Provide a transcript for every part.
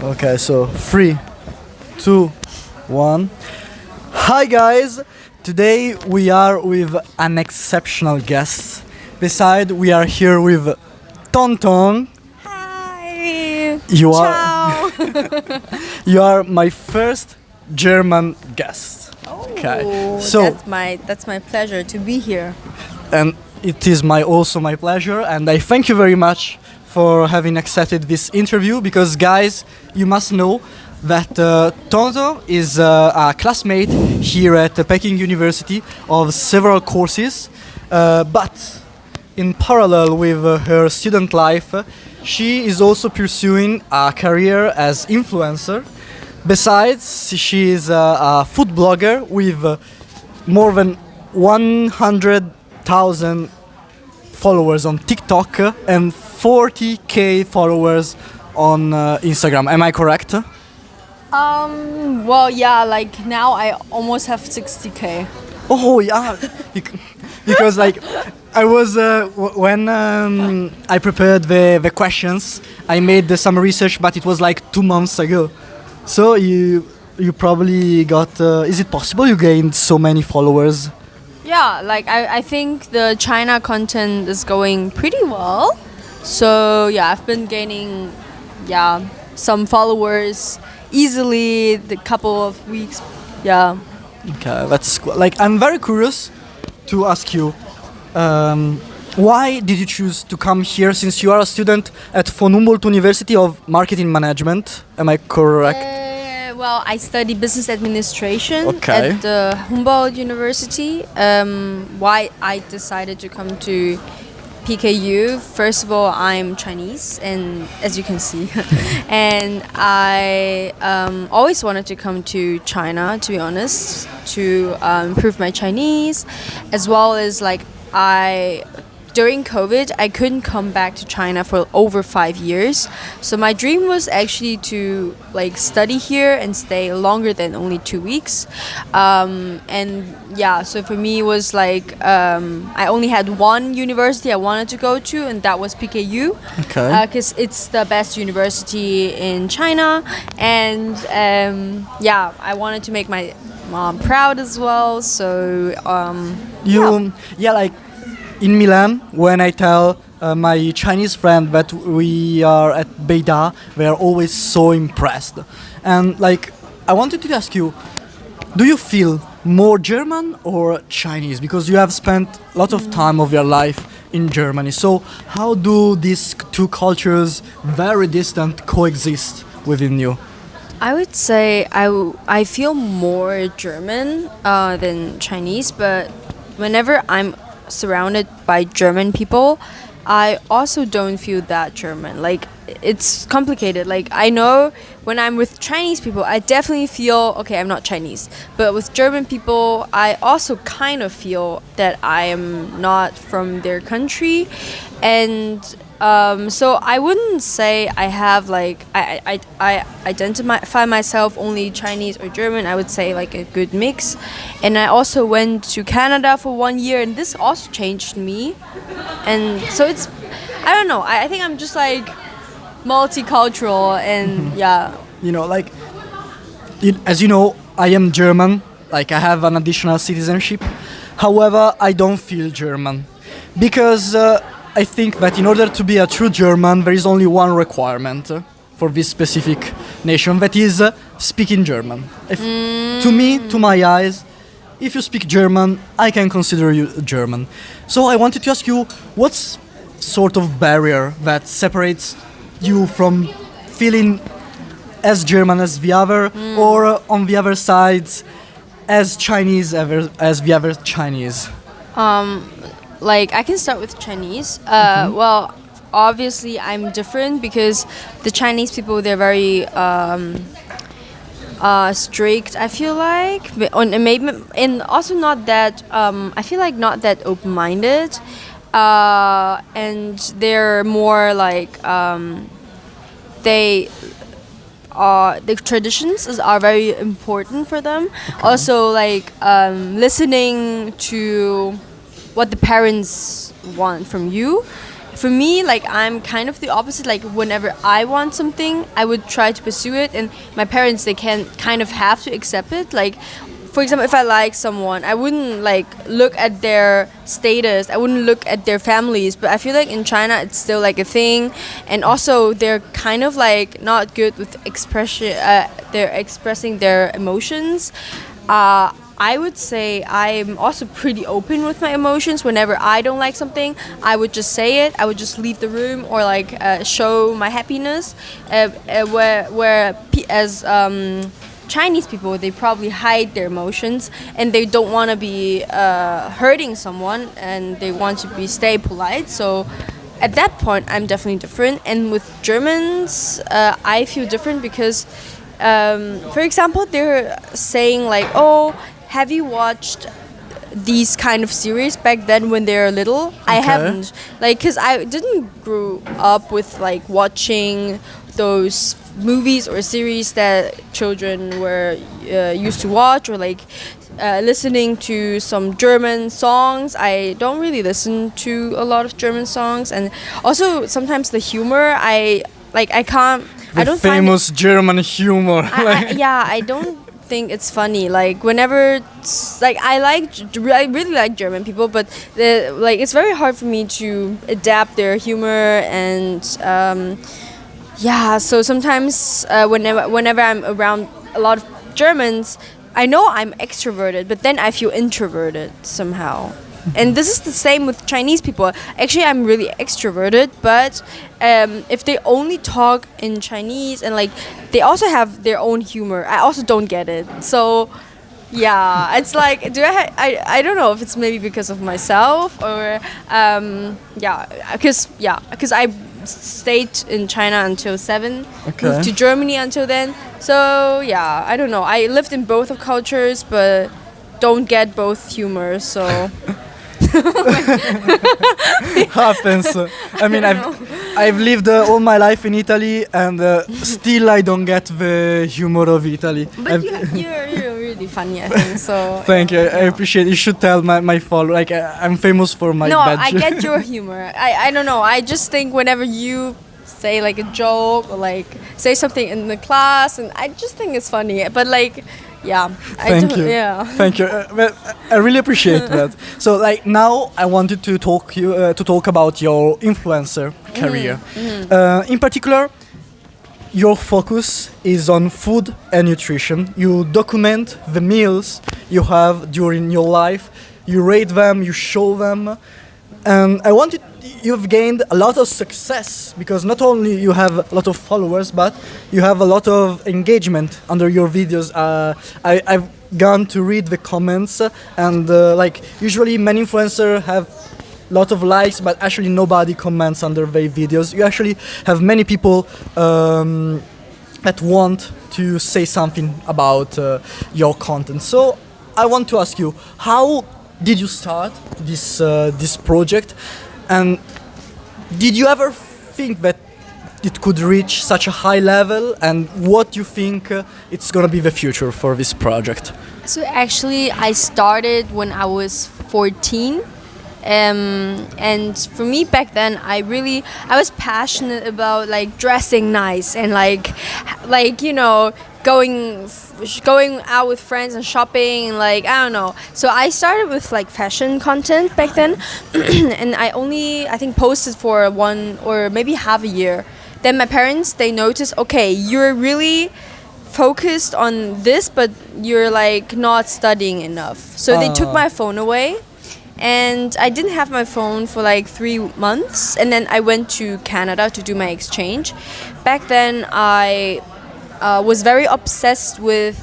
Okay, so 3, 2, 1. Hi guys! Today we are with an exceptional guest. Besides, we are here with Tong Tong. Hi. You are Ciao. you are my first German guest. Okay. So that's my pleasure to be here. and it is also my pleasure, and I thank you very much for having accepted this interview, because guys, you must know that Tonto is a classmate here at the Peking University of several courses, but in parallel with her student life, she is also pursuing a career as influencer. Besides, she is a food blogger with more than 100,000 followers on TikTok and 40k followers on Instagram. Am I correct? Well, yeah, like now I almost have 60k. Oh yeah, because like I was when I prepared the questions, I made some research, but it was like 2 months ago. So you probably got. Is it possible you gained so many followers? Yeah, like I think the China content is going pretty well. So yeah, I've been gaining some followers easily the couple of weeks. Yeah. Okay, like I'm very curious to ask you, why did you choose to come here, since you are a student at von Humboldt University of Marketing Management? Am I correct? Well, I study business administration Okay. at the Humboldt University. Why I decided to come to PKU? First of all, I'm Chinese, and as you can see, and I always wanted to come to China, to be honest, to improve my Chinese, as well as like during COVID, I couldn't come back to China for over 5 years. So my dream was actually to like study here and stay longer than only 2 weeks. And yeah, so for me it was like I only had one university I wanted to go to, and that was PKU. Okay. Because it's the best university in China. And yeah, I wanted to make my mom proud as well. So Like in Milan, when I tell my Chinese friend that we are at Beida, they are always so impressed. And like, I wanted to ask you, do you feel more German or Chinese? Because you have spent a lot of time of your life in Germany. So how do these two cultures, very distant, coexist within you? I would say I feel more German than Chinese, but whenever I'm surrounded by German people, I also don't feel that German. Like, it's complicated. Like, I know when I'm with Chinese people, I definitely feel, okay, I'm not Chinese. But with German people, I also kind of feel that I am not from their country. And so I wouldn't say I have like I identify myself only Chinese or German. I would say like a good mix. And I also went to Canada for 1 year, and this also changed me. And so it's, I don't know, I think I'm just like multicultural, and yeah. You know, like, as you know, I am German. Like, I have an additional citizenship. However, I don't feel German because I think that in order to be a true German, there is only one requirement for this specific nation, that is speaking German. To me, to my eyes, if you speak German, I can consider you German. So I wanted to ask you, what's sort of barrier that separates you from feeling as German as the other, or on the other side, as Chinese as the other Chinese? Like, I can start with Chinese. Well, obviously I'm different because the Chinese people, they're very strict, I feel like, and maybe, and also not that I feel like not that open-minded, and they're more like they the traditions are very important for them. Okay. Also, like listening to what the parents want from you. for me, like I'm kind of the opposite. Like whenever I want something, I would try to pursue it, and my parents they can kind of have to accept it. Like for example, if I like someone, I wouldn't like look at their status. I wouldn't look at their families. But I feel like in China, it's still like a thing, and also they're kind of like not good with expression. They're expressing their emotions. I would say I'm also pretty open with my emotions. Whenever I don't like something, I would just say it. I would just leave the room or like show my happiness. As Chinese people, they probably hide their emotions and they don't want to be hurting someone, and they want to be stay polite. So at that point, I'm definitely different. And with Germans, I feel different because, for example, they're saying like, "Oh, have you watched these kind of series back then when they were little?" I haven't, like, because I didn't grow up with like watching those movies or series that children were used to watch, or like listening to some German songs. I don't really listen to a lot of German songs, and also sometimes the humor I can't. The I don't famous German humor. I don't think it's funny. Like whenever, like I really like German people, but it's very hard for me to adapt their humor, and so sometimes whenever I'm around a lot of Germans, I know I'm extroverted, but then I feel introverted somehow. And this is the same with Chinese people. Actually, I'm really extroverted, but if they only talk in Chinese, and like they also have their own humor, I also don't get it. So yeah, it's like I don't know if it's maybe because of myself or because I stayed in China until 7, moved to Germany until then. So yeah, I don't know. I lived in both of cultures, but don't get both humor. So. Happens. I mean, I've lived all my life in Italy, and still I don't get the humor of Italy. But you're really funny, I think. So thank you. I appreciate it. You should tell my follow. Like I'm famous for my. No, badge. I get your humor. I don't know. I just think whenever you say like a joke or like say something in the class, and I just think it's funny. But like. Yeah. Thank you. Yeah. Thank you. Well, I really appreciate that. So, like now, I wanted to talk about your influencer career. In particular, your focus is on food and nutrition. You document the meals you have during your life. You rate them. You show them. And I wanted. You've gained a lot of success because not only you have a lot of followers, but you have a lot of engagement under your videos. I've gone to read the comments, and like usually many influencers have a lot of likes, but actually nobody comments under their videos. You actually have many people that want to say something about your content. So I want to ask you, how did you start this project? And did you ever think that it could reach such a high level? And what do you think it's going to be the future for this project? So actually, I started when I was 14. And for me back then, I was passionate about like dressing nice and like going out with friends and shopping, and like I don't know. So I started with like fashion content back then, and I think posted for 1 or maybe half a year. Then my parents, they noticed, okay, you're really focused on this, but you're like not studying enough. So they took my phone away. And I didn't have my phone for like 3 months, and then I went to Canada to do my exchange. Back then, I was very obsessed with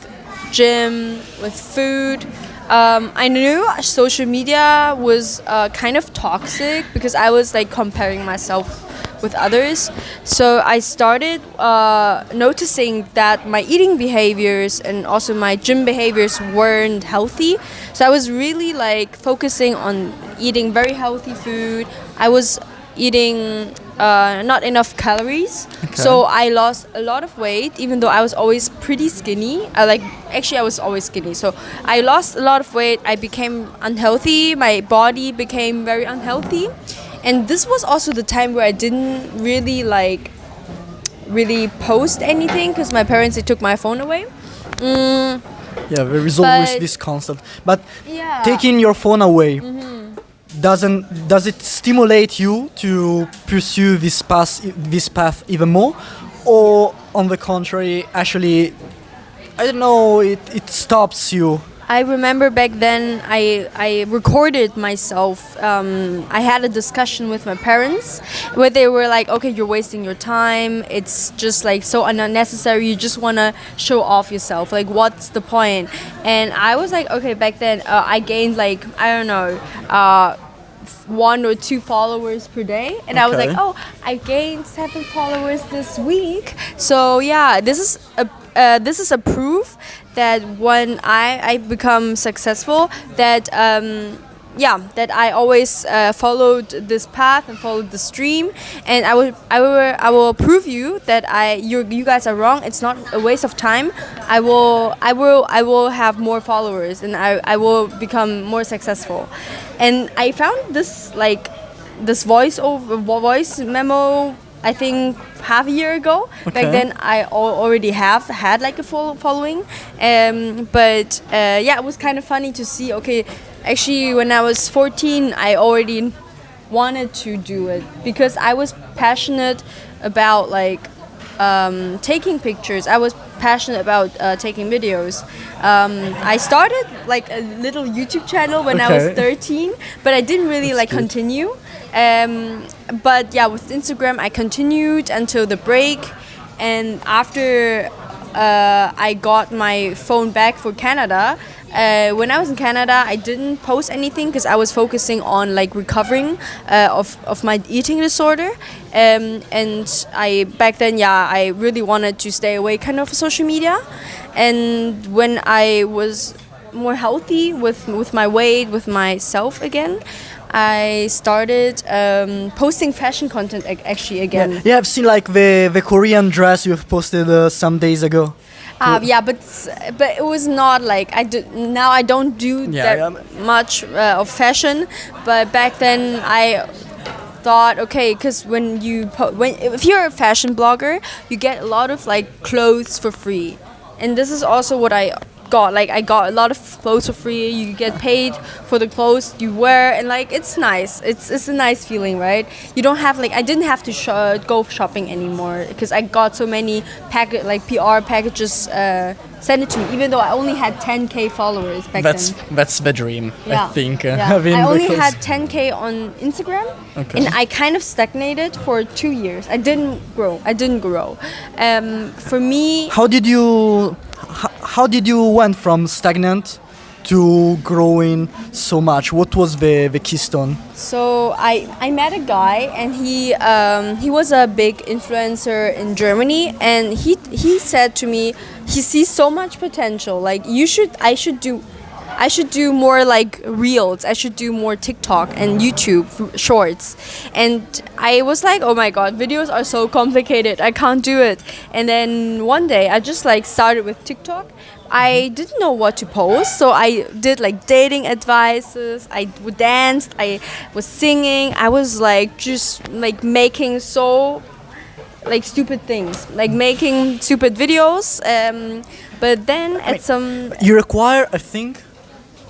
gym, with food. I knew social media was kind of toxic because I was like comparing myself with others. So I started noticing that my eating behaviors and also my gym behaviors weren't healthy. So I was really like focusing on eating very healthy food. I was eating not enough calories. Okay. So I lost a lot of weight, even though I was always pretty skinny. I was always skinny. So I lost a lot of weight. I became unhealthy. My body became very unhealthy. And this was also the time where I didn't really post anything because my parents, they took my phone away. Yeah, there is always But- this concept. But Yeah. taking your phone away, does it stimulate you to pursue this path even more, or on the contrary, actually, I don't know, it stops you? I remember back then I recorded myself. I had a discussion with my parents where they were like, okay, you're wasting your time. It's just like so unnecessary. You just want to show off yourself. Like, what's the point? And I was like, okay, back then I gained like, I don't know, 1 or 2 followers per day, and I was like, Okay. oh, I gained 7 followers this week. So yeah, this is a proof that when I become successful, that that I always followed this path and followed the stream, and I will prove you that you guys are wrong. It's not a waste of time. I will have more followers, and I will become more successful. And I found this voice memo, I think half a year ago. Okay. Back then I already had like a full following, but it was kind of funny to see. Okay, actually when I was 14 I already wanted to do it because I was passionate about like taking pictures. I was passionate about taking videos. I started like a little YouTube channel when I was Okay. 13, but I didn't really That's like good. continue. But yeah, with Instagram I continued until the break, and after I got my phone back for Canada. When I was in Canada, I didn't post anything because I was focusing on like recovering of my eating disorder, and I back then I really wanted to stay away kind of social media, and when I was more healthy with my weight, with myself again, I started posting fashion content actually again. Yeah, I've seen like the Korean dress you've posted some days ago. But it was not like now I don't do Yeah, much of fashion, but back then I thought, okay, because if you're a fashion blogger, you get a lot of like clothes for free, and this is also what I got. Like I got a lot of clothes for free. You get paid for the clothes you wear, and like it's nice. It's a nice feeling, right? You don't have like I didn't have to go shopping anymore because I got so many PR packages sent it to me. Even though I only had 10K followers back then. That's the dream, I think. Having I the only clothes. had 10K on Instagram, Okay. and I kind of stagnated for 2 years. I didn't grow. For me, How did you went from stagnant to growing so much? What was the keystone? so I met a guy, and he was a big influencer in Germany, and he said to me he sees so much potential. Like I should do more like reels. I should do more TikTok and YouTube shorts. And I was like, oh my god, videos are so complicated. I can't do it. And then one day I just like started with TikTok. I didn't know what to post, so I did like dating advices. I danced. I was singing. I was like just like making so like stupid things, like making stupid videos. But then You require, I think,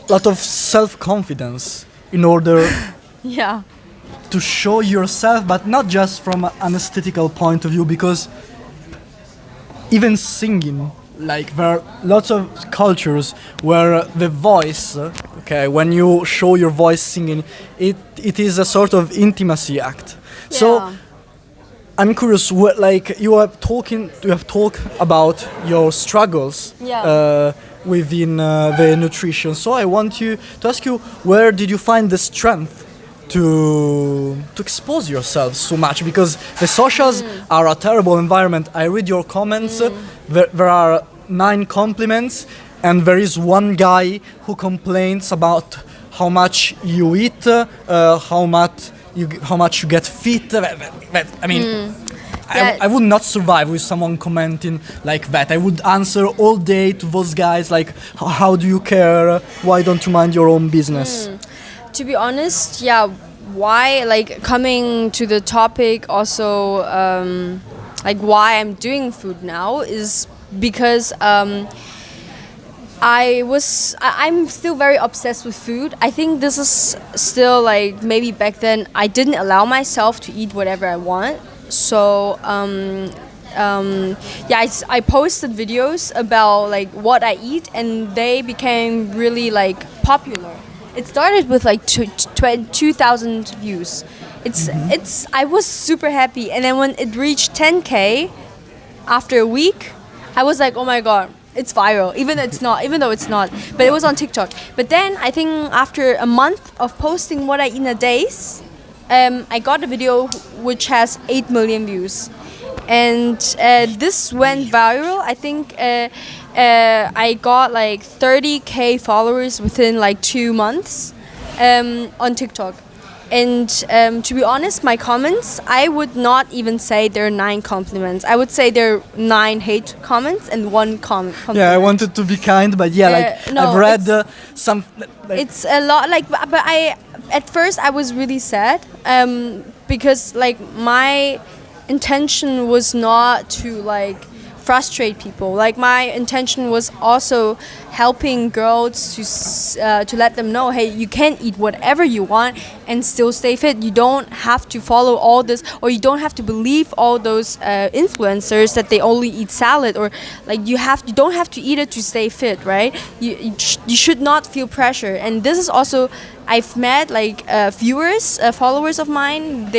a lot of self-confidence in order yeah. to show yourself, but not just from an aesthetical point of view, because even singing, like there are lots of cultures where the voice, when you show your voice singing, it is a sort of intimacy act. So Yeah. I'm curious, you have talked about your struggles Yeah. within the nutrition. So I want to ask you, where did you find the strength to expose yourself so much? Because the socials are a terrible environment. I read your comments. There are 9 compliments, and there is one guy who complains about how much you eat, how much you get fit. I mean, Yeah. I would not survive with someone commenting like that. I would answer all day to those guys like, how do you care? Why don't you mind your own business? To be honest, yeah, why, like, coming to the topic also, like why I'm doing food now is because I'm still very obsessed with food. I think this is still like maybe back then I didn't allow myself to eat whatever I want. So yeah, I posted videos about like what I eat, and they became really like popular. It started with like 2,000 views. It's I was super happy, and then when it reached 10K after a week, I was like, oh my god, it's viral. Even though it's not, but it was on TikTok. But then I think after a month of posting what I eat in a days, I got a video which has 8 million views, and this went viral. I think I got like 30K followers within like 2 months on TikTok. And to be honest, my comments, I would not even say there are 9 compliments. I would say there are 9 hate comments and 1 compliment. Yeah, I wanted to be kind, but yeah, like no, I've read some. Like, it's a lot, like, but at first I was really sad because like my intention was not to like frustrate people. Like my intention was also helping girls to let them know, hey, you can eat whatever you want and still stay fit. You don't have to follow all this, or you don't have to believe all those influencers that they only eat salad, or like you don't have to eat it to stay fit, right? You should not feel pressure. And this is also, I've met like followers of mine.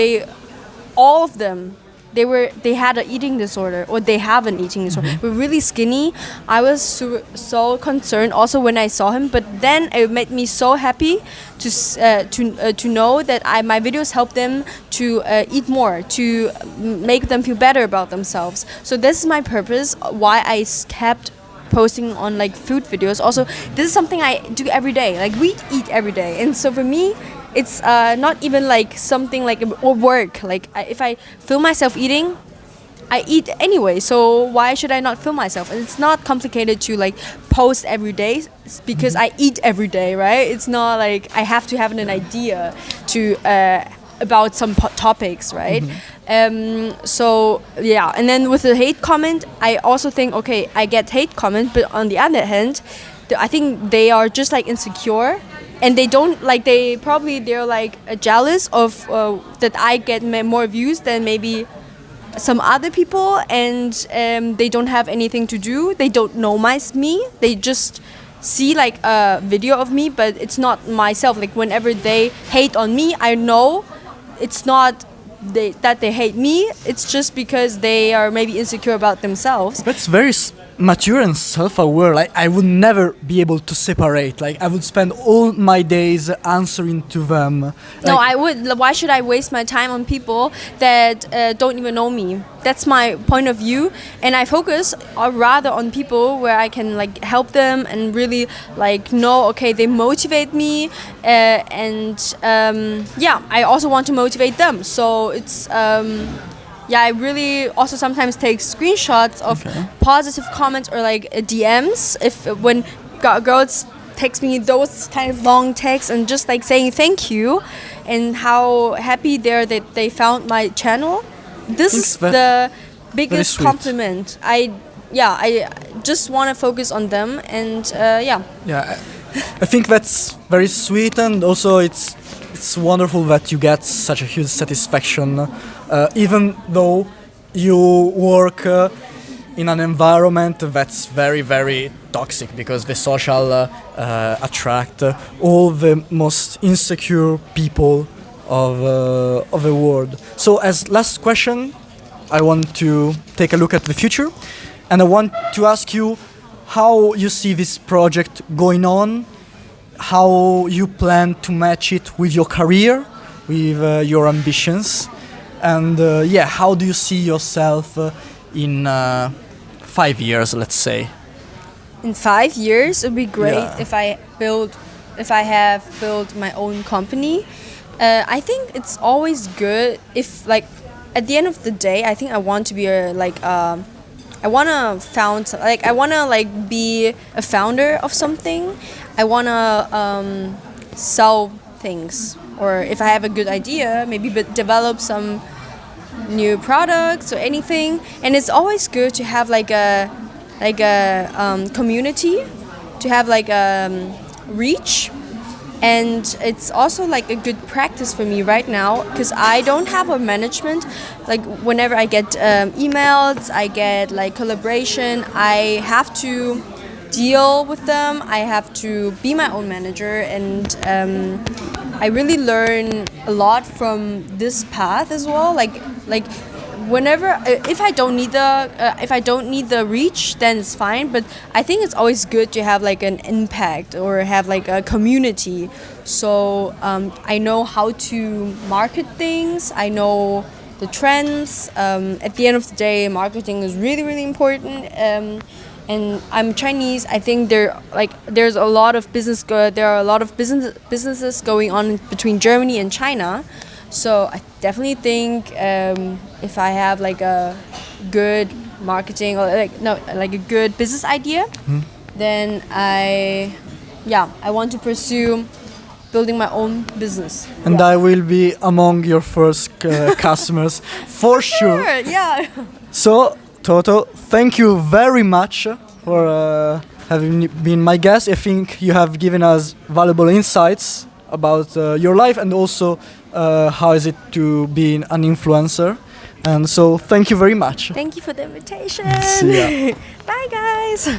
All of them, they had an eating disorder, or they have an eating disorder. We're really skinny. I was so concerned also when I saw him, but then it made me so happy to know that my videos help them to eat more, to make them feel better about themselves. So this is my purpose, why I kept posting on like food videos. Also, this is something I do every day. Like we eat every day, and so for me, it's not even like something like or work. Like if I film myself eating, I eat anyway. So why should I not film myself? And it's not complicated to like post every day because I eat every day, right? It's not like I have to have an idea to about some topics, right? So yeah, and then with the hate comment, I also think, okay, I get hate comment, but on the other hand, I think they are just like insecure, and they don't like, they're like jealous of that I get more views than maybe some other people, and they don't have anything to do. They don't know me. They just see like a video of me, but it's not myself. Like whenever they hate on me, I know it's not that they hate me. It's just because they are maybe insecure about themselves. That's very mature and self-aware. Like I would never be able to separate. Like I would spend all my days answering to them. No, Like, I would. Why should I waste my time on people that don't even know me? That's my point of view, and I focus rather on people where I can like help them and really like know. Okay, they motivate me, and yeah, I also want to motivate them. So it's. Yeah, I really also sometimes take screenshots of positive comments or like DMs when girls text me those kind of long texts and just like saying thank you and how happy they're that they found my channel. This is the biggest compliment. I just want to focus on them, and yeah. Yeah, I think that's very sweet, and also it's wonderful that you get such a huge satisfaction, even though you work in an environment that's very, very toxic, because the social attract all the most insecure people of the world. So as last question, I want to take a look at the future, and I want to ask you how you see this project going on, how you plan to match it with your career, with your ambitions, and yeah, how do you see yourself in 5 years, let's say? In 5 years, it would be great if I have built my own company. I think it's always good if, like, at the end of the day, I think I want to be I want to be a founder of something. I want to sell things. or if I have a good idea, maybe develop some new products or anything. And it's always good to have like a community, to have like a reach. And it's also like a good practice for me right now because I don't have a management. Like whenever I get emails, I get like collaboration, I have to deal with them. I have to be my own manager, and I really learn a lot from this path as well. Like whenever if I don't need the reach, then it's fine. But I think it's always good to have like an impact or have like a community. So I know how to market things. I know the trends. At the end of the day, marketing is really, really important. And I'm Chinese. I think there's a lot of there are a lot of businesses going on between Germany and China. So I definitely think if I have like a good marketing or like a good business idea, then I want to pursue building my own business. And I will be among your first customers for sure. Yeah. So, Toto, thank you very much for having been my guest. I think you have given us valuable insights about your life and also how is it to be an influencer. And so, thank you very much. Thank you for the invitation. See ya. Bye, guys.